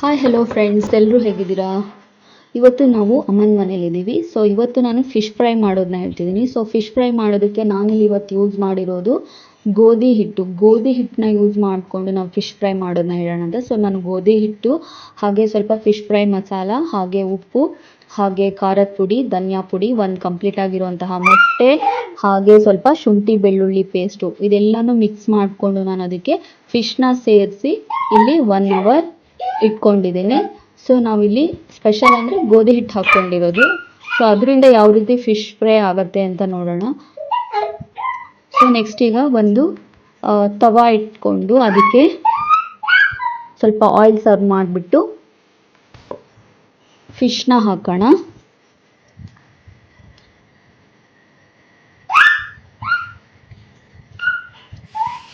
Hi hello friends, ಎಲ್ಲರೂ ಹೇಗಿದ್ದೀರಾ? ಇವತ್ತು ನಾವು ಅಮ್ಮನ ಮನೇಲಿದ್ದೀವಿ. ಸೊ ಇವತ್ತು ನಾನು ಫಿಶ್ ಫ್ರೈ ಮಾಡೋದನ್ನ ಹೇಳ್ತಿದ್ದೀನಿ. ಸೊ ಫಿಶ್ ಫ್ರೈ ಮಾಡೋದಕ್ಕೆ ನಾನಿಲ್ಲಿ ಇವತ್ತು ಯೂಸ್ ಮಾಡಿರೋದು ಗೋಧಿ ಹಿಟ್ಟನ್ನ ಯೂಸ್ ಮಾಡಿಕೊಂಡು ನಾವು ಫಿಶ್ ಫ್ರೈ ಮಾಡೋದನ್ನ ಹೇಳೋಣ ಅಂತ. ಸೊ ನಾನು ಗೋಧಿ ಹಿಟ್ಟು, ಹಾಗೆ ಸ್ವಲ್ಪ ಫಿಶ್ ಫ್ರೈ ಮಸಾಲ, ಹಾಗೆ ಉಪ್ಪು, ಹಾಗೆ ಖಾರದ ಪುಡಿ, ಧನಿಯಾ ಪುಡಿ, ಒಂದು ಕಂಪ್ಲೀಟ್ ಆಗಿರುವಂತಹ ಮೊಟ್ಟೆ, ಹಾಗೆ ಸ್ವಲ್ಪ ಶುಂಠಿ ಬೆಳ್ಳುಳ್ಳಿ ಪೇಸ್ಟು, ಇದೆಲ್ಲನೂ ಮಿಕ್ಸ್ ಮಾಡಿಕೊಂಡು ನಾನು ಅದಕ್ಕೆ ಫಿಶ್ನ ಸೇರಿಸಿ ಇಲ್ಲಿ 1 ಅವರ್ ಇಟ್ಕೊಂಡಿದ್ದೀನಿ. ಸೊ ನಾವಿಲ್ಲಿ ಸ್ಪೆಷಲ್ ಅಂದರೆ ಗೋಧಿ ಹಿಟ್ಟು ಹಾಕ್ಕೊಂಡಿರೋದು. ಸೊ ಅದರಿಂದ ಯಾವ ರೀತಿ ಫಿಶ್ ಫ್ರೈ ಆಗುತ್ತೆ ಅಂತ ನೋಡೋಣ. ಸೊ ನೆಕ್ಸ್ಟ್ ಈಗ ಒಂದು ತವಾ ಇಟ್ಕೊಂಡು ಅದಕ್ಕೆ ಸ್ವಲ್ಪ ಆಯಿಲ್ ಸರ್ವ್ ಮಾಡಿಬಿಟ್ಟು ಫಿಶ್ನ ಹಾಕೋಣ.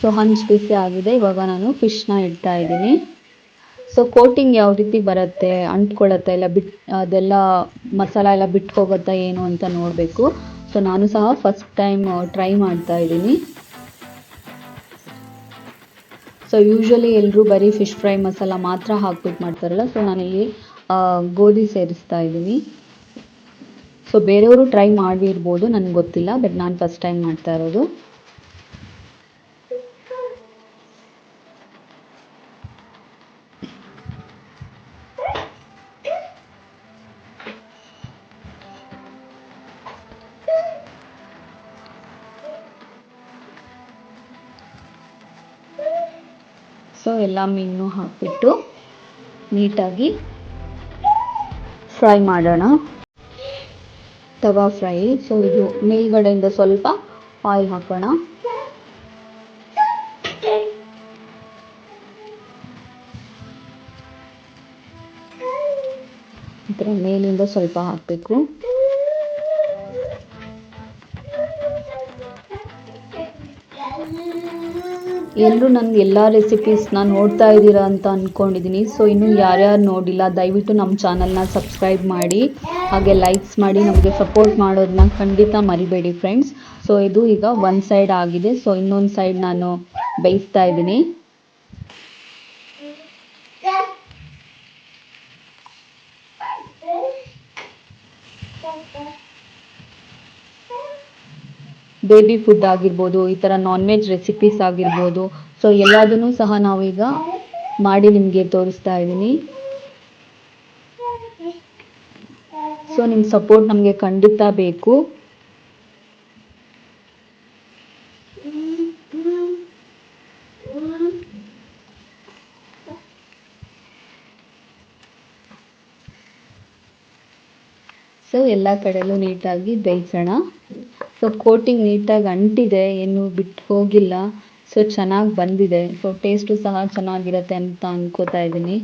ಸೊ ಹಂಚು ಬಿಸಿ ಆಗಿದೆ. ಇವಾಗ ನಾನು ಫಿಶ್ನ ಇಡ್ತಾ ಇದ್ದೀನಿ. ಸೊ ಕೋಟಿಂಗ್ ಯಾವ ರೀತಿ ಬರುತ್ತೆ, ಅಂಟ್ಕೊಳ್ಳುತ್ತಾ ಇಲ್ಲ, ಅದೆಲ್ಲ ಮಸಾಲ ಎಲ್ಲ ಬಿಟ್ಟು ಹೋಗುತ್ತಾ ಏನು ಅಂತ ನೋಡಬೇಕು. ಸೊ ನಾನು ಸಹ ಫಸ್ಟ್ ಟೈಮ್ ಟ್ರೈ ಮಾಡ್ತಾ ಇದ್ದೀನಿ. ಸೊ ಯೂಶ್ವಲಿ ಎಲ್ಲರೂ ಬರೀ ಫಿಶ್ ಫ್ರೈ ಮಸಾಲ ಮಾತ್ರ ಹಾಕ್ಬಿಟ್ಟು ಮಾಡ್ತಾರಲ್ಲ. ಸೊ ನಾನಿಲ್ಲಿ ಗೋಧಿ ಸೇರಿಸ್ತಾ ಇದ್ದೀನಿ. ಸೊ ಬೇರೆಯವರು ಟ್ರೈ ಮಾಡಿರ್ಬೋದು, ನನಗೆ ಗೊತ್ತಿಲ್ಲ, ಬಟ್ ನಾನು ಫಸ್ಟ್ ಟೈಮ್ ಮಾಡ್ತಾ ಇರೋದು. ಸೊ ಎಲ್ಲ ಮೀನು ಹಾಕಿಬಿಟ್ಟು ನೀಟಾಗಿ ಫ್ರೈ ಮಾಡೋಣ. ತವಾ ಫ್ರೈ. ಸೊ ಇದು ಮೇಲ್ಗಡೆಯಿಂದ ಸ್ವಲ್ಪ ಆಯಿಲ್ ಹಾಕೋಣ. ಈ ಥರ ಮೇಲಿಂದ ಸ್ವಲ್ಪ ಹಾಕಬೇಕು. ಎಲ್ಲರೂ ನನ್ನ ಎಲ್ಲ ರೆಸಿಪೀಸ್ನ ನೋಡ್ತಾ ಇದ್ದೀರಾ ಅಂತ ಅಂದ್ಕೊಂಡಿದ್ದೀನಿ. ಸೊ ಇನ್ನೂ ಯಾರ್ಯಾರು ನೋಡಿಲ್ಲ, ದಯವಿಟ್ಟು ನಮ್ಮ ಚಾನಲ್ನ ಸಬ್ಸ್ಕ್ರೈಬ್ ಮಾಡಿ, ಹಾಗೆ ಲೈಕ್ಸ್ ಮಾಡಿ, ನಮಗೆ ಸಪೋರ್ಟ್ ಮಾಡೋದನ್ನ ಖಂಡಿತ ಮರಿಬೇಡಿ ಫ್ರೆಂಡ್ಸ್. ಸೊ ಇದು ಈಗ ಒಂದು ಸೈಡ್ ಆಗಿದೆ. ಸೊ ಇನ್ನೊಂದು ಸೈಡ್ ನಾನು ಬೇಯಿಸ್ತಾ ಇದ್ದೀನಿ. ಬೇಬಿ ಫುಡ್ ಆಗಿರ್ಬೋದು, ಈ ಥರ ನಾನ್ ವೆಜ್ ರೆಸಿಪೀಸ್ ಆಗಿರ್ಬೋದು, ಸೊ ಎಲ್ಲದನ್ನೂ ಸಹ ನಾವೀಗ ಮಾಡಿ ನಿಮಗೆ ತೋರಿಸ್ತಾ ಇದ್ದೀನಿ. ಸೊ ನಿಮ್ಮ ಸಪೋರ್ಟ್ ನಮಗೆ ಖಂಡಿತ ಬೇಕು. ಸೊ ಎಲ್ಲ ಕಡೆಯಲ್ಲೂ ನೀಟಾಗಿ ಬೇಯಿಸೋಣ. ಸೊ ಕೋಟಿಂಗ್ ನೀಟಾಗಿ ಅಂಟಿದೆ, ಏನು ಬಿಟ್ಟು ಹೋಗಿಲ್ಲ. ಸೊ ಚೆನ್ನಾಗಿ ಬಂದಿದೆ. ಸೊ ಟೇಸ್ಟು ಸಹ ಚೆನ್ನಾಗಿರುತ್ತೆ ಅಂತ ಅನ್ಕೋತಾ ಇದ್ದೀನಿ.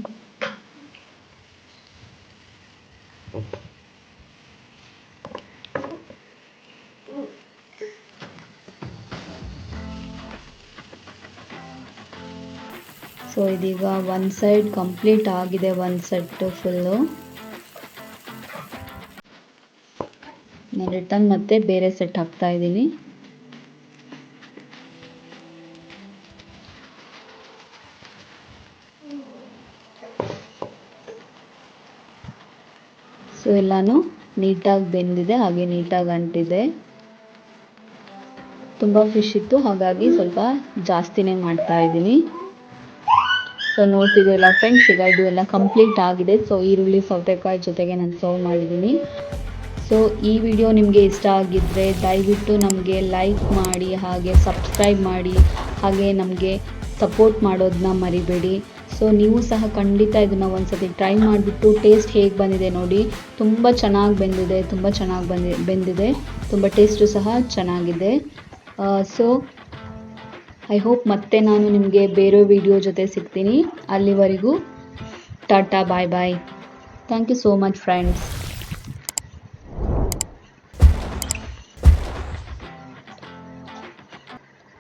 ಸೊ ಇದೀಗ ಒಂದು ಸೈಡ್ ಕಂಪ್ಲೀಟ್ ಆಗಿದೆ, ಒಂದು ಸೆಟ್ಟು ಫುಲ್ಲು. ನಾನು ರಿಟರ್ನ್ ಮತ್ತೆ ಬೇರೆ ಸೆಟ್ ಹಾಕ್ತಾ ಇದ್ದೀನಿ. ಸೊ ಎಲ್ಲಾನು ನೀಟಾಗಿ ಬೆಂದಿದೆ, ಹಾಗೆ ನೀಟಾಗಿ ಅಂಟಿದೆ. ತುಂಬ ಫಿಶ್ ಇತ್ತು, ಹಾಗಾಗಿ ಸ್ವಲ್ಪ ಜಾಸ್ತಿನೇ ಮಾಡ್ತಾ ಇದ್ದೀನಿ. ಸೊ ನೋಡ್ತಿದ್ದೀರಲ್ಲ ಫ್ರೆಂಡ್ಸ್, ಈಗ ಇದು ಎಲ್ಲ ಕಂಪ್ಲೀಟ್ ಆಗಿದೆ. ಸೊ ಈರುಳ್ಳಿ ಸೌತೆಕಾಯಿ ಜೊತೆಗೆ ನಾನು ಸರ್ವ್ ಮಾಡಿದ್ದೀನಿ. ಸೊ ಈ ವಿಡಿಯೋ ನಿಮಗೆ ಇಷ್ಟ ಆಗಿದ್ದರೆ ದಯವಿಟ್ಟು ನಮಗೆ ಲೈಕ್ ಮಾಡಿ, ಹಾಗೆ ಸಬ್ಸ್ಕ್ರೈಬ್ ಮಾಡಿ, ಹಾಗೆ ನಮಗೆ ಸಪೋರ್ಟ್ ಮಾಡೋದನ್ನ ಮರಿಬೇಡಿ. ಸೊ ನೀವು ಸಹ ಖಂಡಿತ ಇದನ್ನು ಒಂದ್ಸತಿ ಟ್ರೈ ಮಾಡಿಬಿಟ್ಟು ಟೇಸ್ಟ್ ಹೇಗೆ ಬಂದಿದೆ ನೋಡಿ. ತುಂಬ ಚೆನ್ನಾಗಿ ಬೆಂದಿದೆ, ತುಂಬ ಚೆನ್ನಾಗಿ ಬೆಂದಿದೆ, ತುಂಬ ಟೇಸ್ಟು ಸಹ ಚೆನ್ನಾಗಿದೆ. ಸೊ ಐ ಹೋಪ್ ಮತ್ತೆ ನಾನು ನಿಮಗೆ ಬೇರೆ ವಿಡಿಯೋ ಜೊತೆ ಸಿಗ್ತೀನಿ. ಅಲ್ಲಿವರೆಗೂ tata, bye bye. Thank you so much friends.